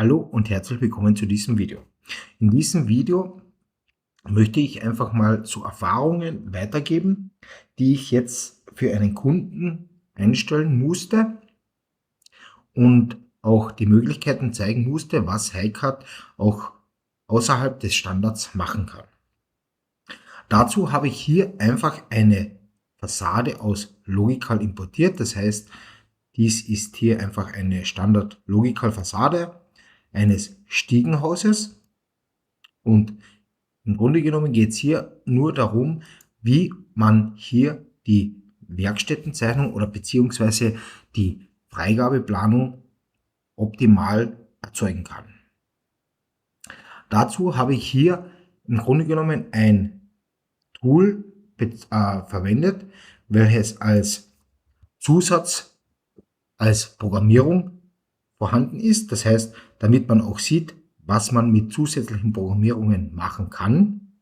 Hallo und herzlich willkommen zu diesem Video. In diesem Video möchte ich einfach mal so Erfahrungen weitergeben, die ich jetzt für einen Kunden einstellen musste und auch die Möglichkeiten zeigen musste, was HiCAD auch außerhalb des Standards machen kann. Dazu habe ich hier einfach eine Fassade aus Logical importiert. Das heißt, dies ist hier einfach eine Standard Logical Fassade eines Stiegenhauses. Und im Grunde genommen geht es hier nur darum, wie man hier die Werkstättenzeichnung oder beziehungsweise die Freigabeplanung optimal erzeugen kann. Dazu habe ich hier im Grunde genommen ein Tool verwendet, welches als Zusatz, als Programmierung vorhanden ist. Das heißt, damit man auch sieht, was man mit zusätzlichen Programmierungen machen kann,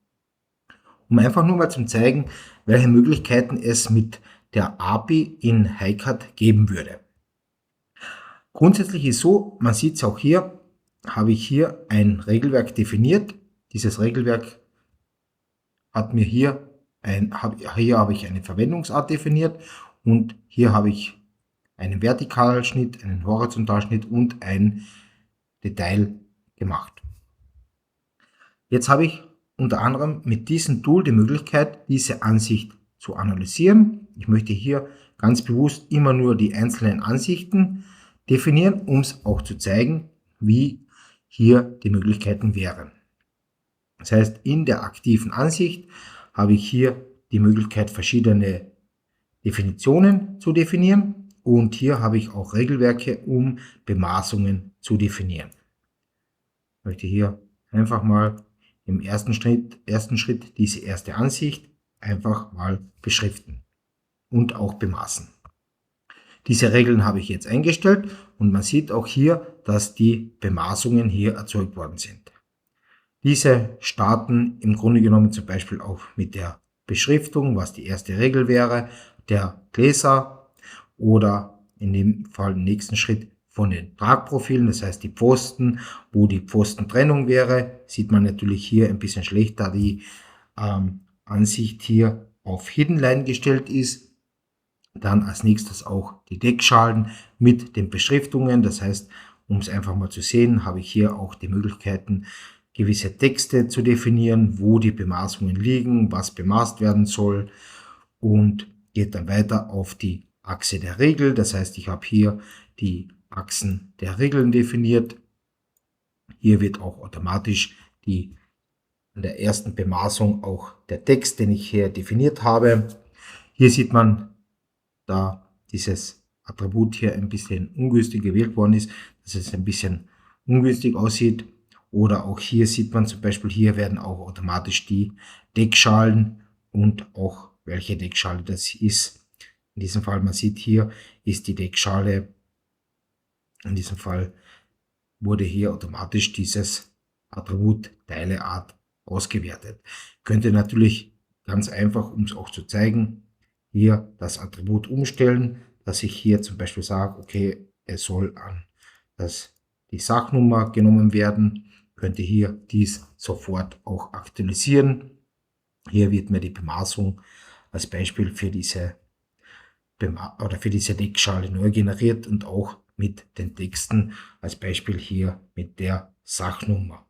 um einfach nur mal zu zeigen, welche Möglichkeiten es mit der API in HiCAD geben würde. Grundsätzlich ist so, man sieht es auch hier, habe ich hier ein Regelwerk definiert. Dieses Regelwerk hat mir hier habe ich eine Verwendungsart definiert und hier habe ich einen Vertikalschnitt, einen Horizontalschnitt und ein Detail gemacht. Jetzt habe ich unter anderem mit diesem Tool die Möglichkeit, diese Ansicht zu analysieren. Ich möchte hier ganz bewusst immer nur die einzelnen Ansichten definieren, um es auch zu zeigen, wie hier die Möglichkeiten wären. Das heißt, in der aktiven Ansicht habe ich hier die Möglichkeit, verschiedene Definitionen zu definieren und hier habe ich auch Regelwerke, um Bemaßungen zu definieren. Ich möchte hier einfach mal im ersten Schritt diese erste Ansicht einfach mal beschriften und auch bemaßen. Diese Regeln habe ich jetzt eingestellt und man sieht auch hier, dass die Bemaßungen hier erzeugt worden sind. Diese starten im Grunde genommen zum Beispiel auch mit der Beschriftung, was die erste Regel wäre, der Gläser oder in dem Fall im nächsten Schritt von den Tragprofilen, das heißt die Pfosten, wo die Pfostentrennung wäre, sieht man natürlich hier ein bisschen schlecht, da die Ansicht hier auf Hidden Line gestellt ist. Dann als nächstes auch die Deckschalen mit den Beschriftungen, das heißt, um es einfach mal zu sehen, habe ich hier auch die Möglichkeiten, gewisse Texte zu definieren, wo die Bemaßungen liegen, was bemaßt werden soll und geht dann weiter auf die Achse der Regel. Das heißt, ich habe hier die Achsen der Regeln definiert. Hier wird auch automatisch an der ersten Bemaßung auch der Text, den ich hier definiert habe. Hier sieht man, da dieses Attribut hier ein bisschen ungünstig gewählt worden ist, dass es ein bisschen ungünstig aussieht. Oder auch hier sieht man zum Beispiel, hier werden auch automatisch die Deckschalen und auch welche Deckschale das ist. In diesem Fall, man sieht hier, ist die Deckschale, in diesem Fall wurde hier automatisch dieses Attribut Teileart ausgewertet. Könnte natürlich ganz einfach, um es auch zu zeigen, hier das Attribut umstellen, dass ich hier zum Beispiel sage, okay, es soll an die Sachnummer genommen werden, könnte hier dies sofort auch aktualisieren. Hier wird mir die Bemaßung als Beispiel für diese Deckschale neu generiert und auch mit den Texten als Beispiel hier mit der Sachnummer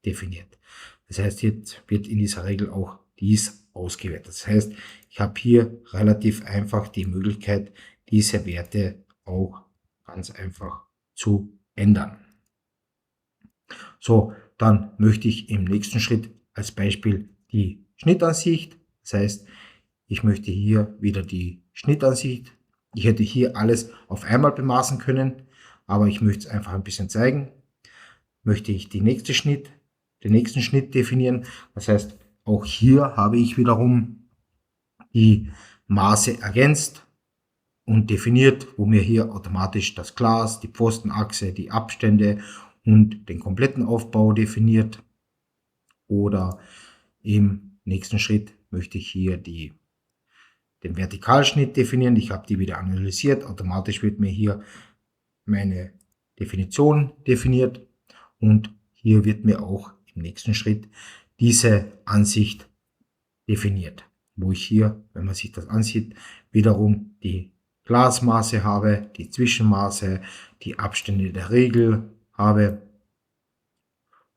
definiert. Das heißt, jetzt wird in dieser Regel auch dies ausgewertet. Das heißt, ich habe hier relativ einfach die Möglichkeit, diese Werte auch ganz einfach zu ändern. So, dann möchte ich im nächsten Schritt als Beispiel die Schnittansicht. Das heißt, ich möchte hier wieder die Schnittansicht. Ich hätte hier alles auf einmal bemaßen können, aber ich möchte es einfach ein bisschen zeigen. Möchte ich den nächsten Schnitt definieren. Das heißt, auch hier habe ich wiederum die Maße ergänzt und definiert, wo mir hier automatisch das Glas, die Pfostenachse, die Abstände und den kompletten Aufbau definiert. Oder im nächsten Schritt möchte ich hier den Vertikalschnitt definieren. Ich habe die wieder analysiert. Automatisch wird mir hier meine Definition definiert. und hier wird mir auch im nächsten Schritt diese Ansicht definiert, wo ich hier, wenn man sich das ansieht, wiederum die Glasmaße habe, die Zwischenmaße, die Abstände der Regel habe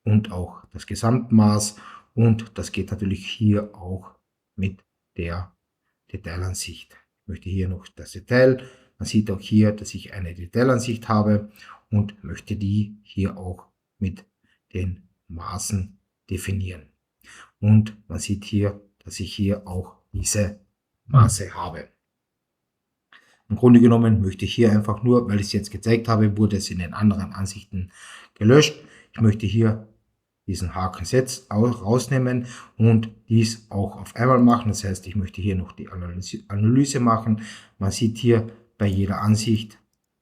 und auch das Gesamtmaß, und das geht natürlich hier auch mit der Detailansicht. Ich möchte hier noch das Detail, man sieht auch hier, dass ich eine Detailansicht habe und möchte die hier auch mit den Maßen definieren. Und man sieht hier, dass ich hier auch diese Maße habe. Im Grunde genommen möchte ich hier einfach nur, weil ich es jetzt gezeigt habe, wurde es in den anderen Ansichten gelöscht. Ich möchte hier diesen Haken rausnehmen und dies auch auf einmal machen. Das heißt, ich möchte hier noch die Analyse machen. Man sieht hier, bei jeder Ansicht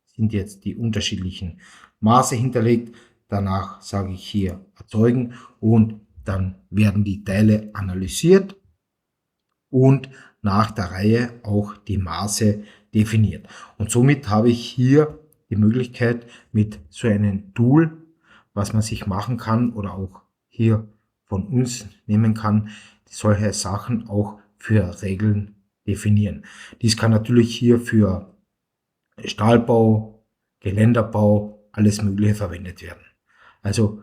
sind jetzt die unterschiedlichen Maße hinterlegt. Danach sage ich hier erzeugen und dann werden die Teile analysiert und nach der Reihe auch die Maße definiert. Und somit habe ich hier die Möglichkeit, mit so einem Tool, was man sich machen kann oder auch hier von uns nehmen kann, solche Sachen auch für Regeln definieren. Dies kann natürlich hier für Stahlbau, Geländerbau, alles Mögliche verwendet werden. Also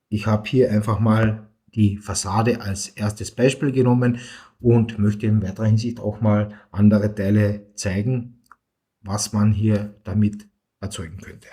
ich habe hier einfach mal die Fassade als erstes Beispiel genommen und möchte in weiterer Hinsicht auch mal andere Teile zeigen, was man hier damit erzeugen könnte.